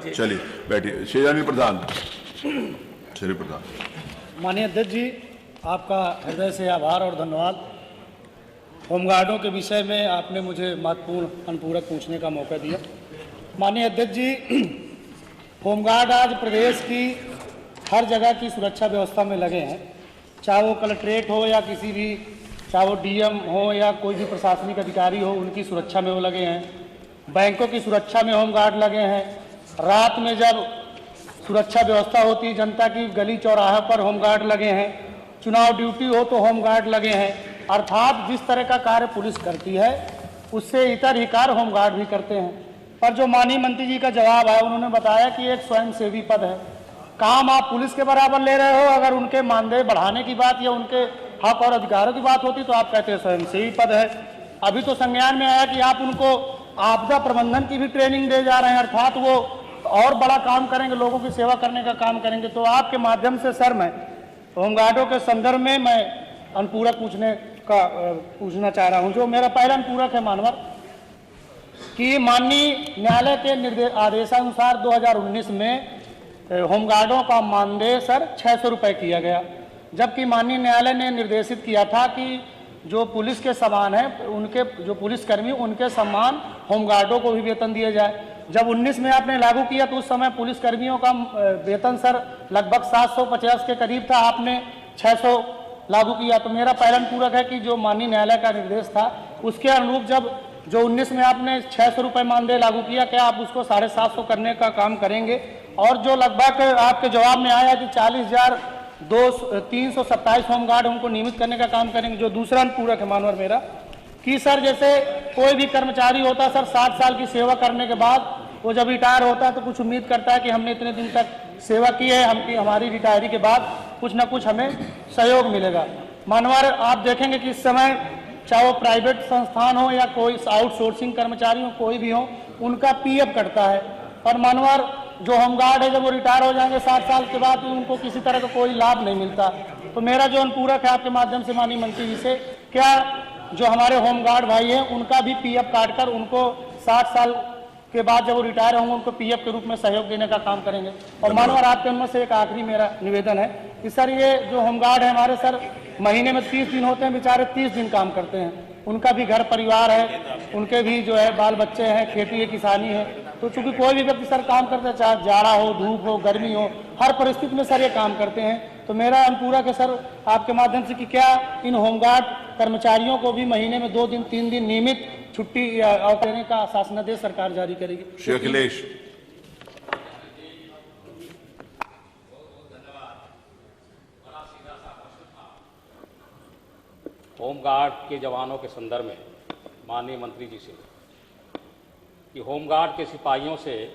चलिए बैठिए। शेजानी प्रधान। श्री प्रधान। माननीय अध्यक्ष जी, आपका हृदय से आभार और धन्यवाद। होमगार्डों के विषय में आपने मुझे महत्वपूर्ण अनुपूरक पूछने का मौका दिया। माननीय अध्यक्ष जी, होमगार्ड आज प्रदेश की हर जगह की सुरक्षा व्यवस्था में लगे हैं, चाहे वो कलेक्ट्रेट हो या किसी भी, चाहे वो डीएम हो या कोई भी प्रशासनिक अधिकारी हो, उनकी सुरक्षा में वो लगे हैं। बैंकों की सुरक्षा में होमगार्ड लगे हैं। रात में जब सुरक्षा व्यवस्था होती है जनता की, गली चौराहे पर होमगार्ड लगे हैं। चुनाव ड्यूटी हो तो होमगार्ड लगे हैं। अर्थात जिस तरह का कार्य पुलिस करती है उससे इतर ही कार्य होमगार्ड भी करते हैं। पर जो माननीय मंत्री जी का जवाब है, उन्होंने बताया कि एक स्वयंसेवी पद है। काम आप पुलिस के बराबर ले रहे हो, अगर उनके मानदेय बढ़ाने की बात या उनके हक और अधिकारों की बात होती तो आप कहते हैं स्वयंसेवी पद है। अभी तो संज्ञान में आया कि आप उनको आपदा प्रबंधन की भी ट्रेनिंग दे जा रहे हैं, अर्थात वो और बड़ा काम करेंगे, लोगों की सेवा करने का काम करेंगे। तो आपके माध्यम से सर, मैं होमगार्डों के संदर्भ में मैं अनुपूरक पूछना चाह रहा हूं। जो मेरा पहला अनुपूरक है मानवर कि माननीय न्यायालय के आदेशानुसार 2019 में होमगार्डों का मानदेय सर 600 रुपये किया गया, जबकि माननीय न्यायालय ने निर्देशित किया था कि जो पुलिस के समान है, उनके जो पुलिसकर्मी, उनके समान होमगार्डों को भी वेतन दिया जाए। जब 19 में आपने लागू किया तो उस समय पुलिसकर्मियों का वेतन सर लगभग 750 के करीब था, आपने 600 लागू किया। तो मेरा पहला अनुपूरक है कि जो माननीय न्यायालय का निर्देश था उसके अनुरूप जब जो 19 में आपने 600 रुपये मानदेय लागू किया, क्या आप उसको 750 करने का काम करेंगे? और जो लगभग आपके जवाब में आया कि 40,327 होमगार्ड उनको नियमित करने का काम करेंगे। जो दूसरा अनुपूरक है मानवर मेरा कि सर, जैसे कोई भी कर्मचारी होता है सर, 60 साल की सेवा करने के बाद वो जब रिटायर होता है तो कुछ उम्मीद करता है कि हमने इतने दिन तक सेवा की है, हमारी रिटायरी के बाद कुछ ना कुछ हमें सहयोग मिलेगा। मानवर आप देखेंगे कि इस समय चाहे वो प्राइवेट संस्थान हो या कोई आउटसोर्सिंग कर्मचारी हो, कोई भी हो, उनका पीएफ कटता है। पर मानवर जो होमगार्ड है, जब वो रिटायर हो जाएंगे 60 साल के बाद, उनको किसी तरह का कोई लाभ नहीं मिलता। तो मेरा जो अनुपूरक है आपके माध्यम से माननीय मंत्री जी से, क्या जो हमारे होमगार्ड भाई हैं उनका भी पीएफ काटकर उनको 60 साल के बाद जब वो रिटायर होंगे उनको पीएफ के रूप में सहयोग देने का काम करेंगे? और मानवर आपके उनमें से एक आखिरी मेरा निवेदन है कि सर, ये जो होमगार्ड है हमारे सर, महीने में 30 दिन होते हैं, बेचारे 30 दिन काम करते हैं, उनका भी घर परिवार है, उनके भी जो है बाल बच्चे हैं, खेती है, किसानी है। तो चूंकि कोई भी व्यक्ति सर काम करता है, चाहे जाड़ा हो, धूप हो, गर्मी हो, हर परिस्थिति में सर ये काम करते हैं। तो मेरा अनुपूरक है सर आपके माध्यम से कि क्या इन होमगार्ड कर्मचारियों को भी महीने में 2 दिन 3 दिन नियमित छुट्टी देने का शासनादेश सरकार जारी करेगी? श्री अखिलेश। होमगार्ड के जवानों के संदर्भ में माननीय मंत्री जी से कि होमगार्ड के सिपाहियों से